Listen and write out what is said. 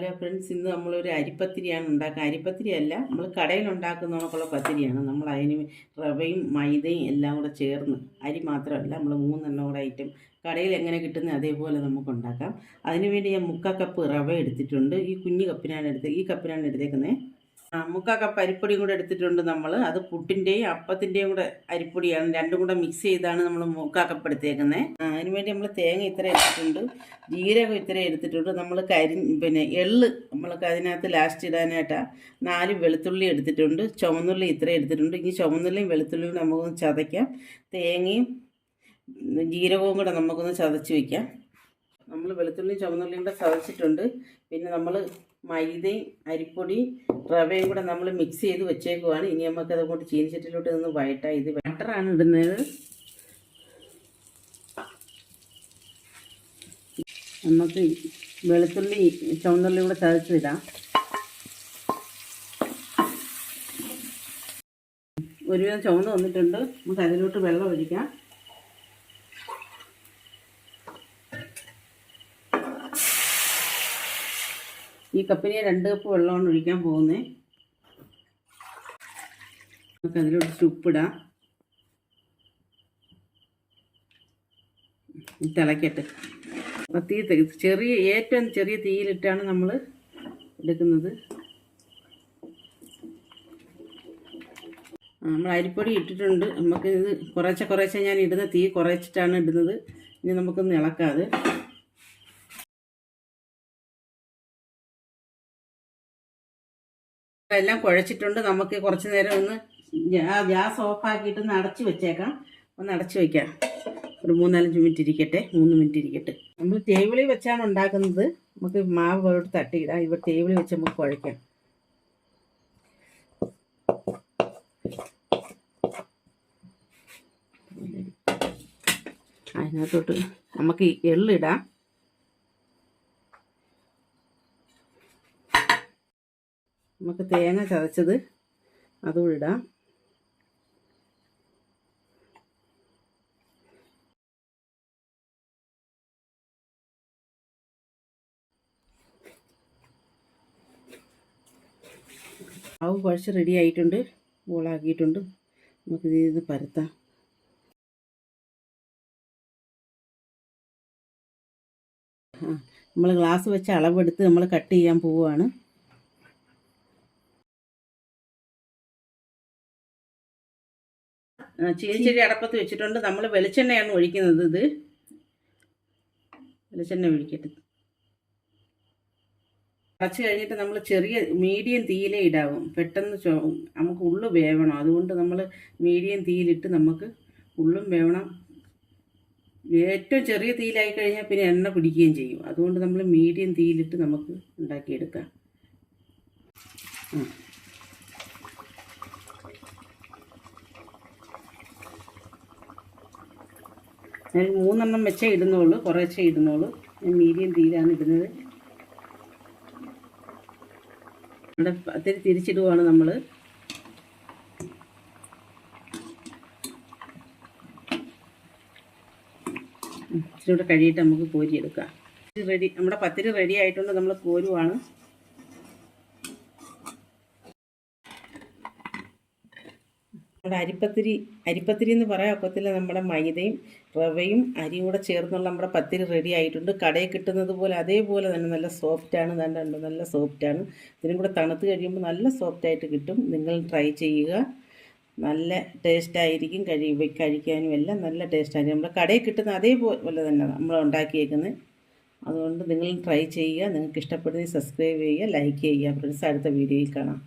Hello friends, ഇന്ന് നമ്മളൊരു അരിപ്പത്തിരിയാണ് ഉണ്ടാക്കുക. അരിപ്പത്തിരിയല്ല, നമ്മൾ കടയിൽ ഉണ്ടാക്കുന്ന കണക്കുള്ള പത്തിരിയാണ്. നമ്മൾ അതിന് റവയും മൈദയും എല്ലാം കൂടെ ചേർന്ന്, അരി മാത്രമല്ല, നമ്മൾ 3 കൂടെ ഐറ്റം കടയിൽ എങ്ങനെ കിട്ടുന്നത് അതേപോലെ നമുക്ക് ഉണ്ടാക്കാം. അതിനുവേണ്ടി ഞാൻ 3/4 കപ്പ് റവ എടുത്തിട്ടുണ്ട്. ഈ കുഞ്ഞു കപ്പിനാണ് ഈ കപ്പിനാണ് എടുത്തേക്കുന്നത്. 3/4 കപ്പ് അരിപ്പൊടിയും കൂടെ എടുത്തിട്ടുണ്ട് നമ്മൾ. അത് പുട്ടിൻ്റെയും അപ്പത്തിൻ്റെയും കൂടെ അരിപ്പൊടിയാണ്. രണ്ടും കൂടെ മിക്സ് ചെയ്താണ് നമ്മൾ 3/4 കപ്പ് എടുത്തേക്കുന്നത്. അതിനുവേണ്ടി നമ്മൾ തേങ്ങ ഇത്ര എടുത്തിട്ടുണ്ട്, ജീരകം ഇത്ര എടുത്തിട്ടുണ്ട്. നമ്മൾ എള്ള് നമ്മൾക്ക് അതിനകത്ത് ലാസ്റ്റ് ഇടാനായിട്ടാണ് 4 വെളുത്തുള്ളി എടുത്തിട്ടുണ്ട്. ചുവന്നുള്ളി ഇത്ര എടുത്തിട്ടുണ്ട്. ഇനി ചുവന്നുള്ളിയും വെളുത്തുള്ളിയും നമുക്കൊന്ന് ചതയ്ക്കാം. തേങ്ങയും ജീരകവും കൂടെ നമുക്കൊന്ന് ചതച്ച് വയ്ക്കാം. നമ്മൾ വെളുത്തുള്ളിയും ചുവന്നുള്ളിയും കൂടെ ചതച്ചിട്ടുണ്ട്. പിന്നെ നമ്മൾ മൈദയും അരിപ്പൊടി റവയും കൂടെ നമ്മൾ മിക്സ് ചെയ്ത് വെച്ചേക്കുവാണ്. ഇനി നമുക്ക് അതുകൊണ്ട് ചീനിച്ചട്ടിലോട്ട് നിന്ന് വഴറ്റാം. ഇത് ബട്ടറാണ് ഇടുന്നത്. നമുക്ക് വെളുത്തുള്ളി ചുവന്നുള്ളിയും കൂടെ ചതച്ചിടാം. ഒരുവിധം ചുവന്ന് വന്നിട്ടുണ്ട്. നമുക്ക് അതിലോട്ട് വെള്ളം ഒഴിക്കാം. ഈ കപ്പിന് 2 കപ്പ് വെള്ളമാണ് ഒഴിക്കാൻ പോകുന്നത്. നമുക്ക് അതിലോട്ട് ഉപ്പിടാം. തിളക്കട്ടെ. തീ ഏറ്റവും ചെറിയ തീയിലിട്ടാണ് നമ്മൾ എടുക്കുന്നത്. നമ്മൾ അരിപ്പൊടി ഇട്ടിട്ടുണ്ട്. നമുക്കിത് കുറേശ്ശെ ഞാൻ ഇടുന്ന തീ കുറച്ചിട്ടാണ് ഇടുന്നത്. ഇനി നമുക്കൊന്ന് ഇളക്കാതെ എല്ലാം കുഴച്ചിട്ടുണ്ട്. നമുക്ക് കുറച്ച് നേരം ഒന്ന് ഗ്യാസ് ഓഫാക്കിയിട്ടൊന്ന് അടച്ച് വെച്ചേക്കാം. ഒന്ന് അടച്ച് വയ്ക്കാം. ഒരു 3-4 മിനിറ്റ് ഇരിക്കട്ടെ. 3 മിനിറ്റ് ഇരിക്കട്ടെ. നമ്മൾ ടേബിളിൽ വെച്ചാണ് ഉണ്ടാക്കുന്നത്. നമുക്ക് മാവ് പോയിട്ട് തട്ടിയിടാം. ഇവിടെ ടേബിളിൽ വെച്ച് നമുക്ക് കുഴയ്ക്കാം. അതിനകത്തോട്ട് നമുക്ക് എള്ളിടാം. നമുക്ക് തേങ്ങ ചതച്ചത് അതും ഇടാം. മാവ് കുഴച്ച് റെഡി ആയിട്ടുണ്ട്. ബോളാക്കിയിട്ടുണ്ട്. നമുക്കിത് ഇത് പരത്താം. നമ്മൾ ഗ്ലാസ് വെച്ച് അളവെടുത്ത് നമ്മൾ കട്ട് ചെയ്യാൻ പോവുകയാണ്. ചീനിച്ചെടി അടപ്പത്ത് വെച്ചിട്ടുണ്ട്. നമ്മൾ വെളിച്ചെണ്ണയാണ് ഒഴിക്കുന്നത്. ഇത് വെളിച്ചെണ്ണ ഒഴിക്കട്ടെ. അടച്ച് കഴിഞ്ഞിട്ട് നമ്മൾ മീഡിയം തീയിലേ ഇടാവും. പെട്ടെന്ന് നമുക്ക് ഉള്ളു വേവണം. അതുകൊണ്ട് നമ്മൾ മീഡിയം തീയിലിട്ട് നമുക്ക് ഉള്ളും വേവണം. ഏറ്റവും ചെറിയ തീയിലായി കഴിഞ്ഞാൽ പിന്നെ എണ്ണ പിടിക്കുകയും ചെയ്യും. അതുകൊണ്ട് നമ്മൾ മീഡിയം തീയിലിട്ട് നമുക്ക് ഉണ്ടാക്കിയെടുക്കാം. ഞാൻ 3 വെച്ചേ ഇടുന്നുള്ളൂ. കുറേശ്ശേ ഇടുന്നുള്ളൂ. ഞാൻ മീഡിയം തീയിലാണ് ഇടുന്നത്. ഇവിടെ പത്തിരി തിരിച്ചിടുവാണ് നമ്മൾ. ഇച്ചിരി കൂടെ കഴിയിട്ട് നമുക്ക് കോരിയെടുക്കാം. നമ്മുടെ പത്തിരി റെഡി ആയിട്ടുണ്ട്. നമ്മൾ കോരുവാണ്. നമ്മുടെ അരിപ്പത്തിരി എന്ന് പറയാൻ ഒക്കത്തില്ല. നമ്മുടെ മൈദയും റവയും അരിയും കൂടെ ചേർന്നുള്ള നമ്മുടെ പത്തിരി റെഡി ആയിട്ടുണ്ട്. കടയിൽ കിട്ടുന്നത് പോലെ അതേപോലെ തന്നെ നല്ല സോഫ്റ്റാണ്. നല്ല സോഫ്റ്റാണ്. ഇതിനും കൂടെ തണുത്ത് കഴിയുമ്പോൾ നല്ല സോഫ്റ്റായിട്ട് കിട്ടും. നിങ്ങൾ ട്രൈ ചെയ്യുക. നല്ല ടേസ്റ്റായിരിക്കും. കഴിക്കാനും എല്ലാം നല്ല ടേസ്റ്റായിരിക്കും. നമ്മുടെ കടയിൽ കിട്ടുന്ന അതേപോലെ തന്നെ നമ്മൾ ഉണ്ടാക്കിയേക്കുന്നത്. അതുകൊണ്ട് നിങ്ങൾ ട്രൈ ചെയ്യുക. നിങ്ങൾക്ക് ഇഷ്ടപ്പെടുന്നെങ്കിൽ സബ്സ്ക്രൈബ് ചെയ്യുക, ലൈക്ക് ചെയ്യുക. ഫ്രണ്ട്സ്, അടുത്ത വീഡിയോയിൽ കാണാം.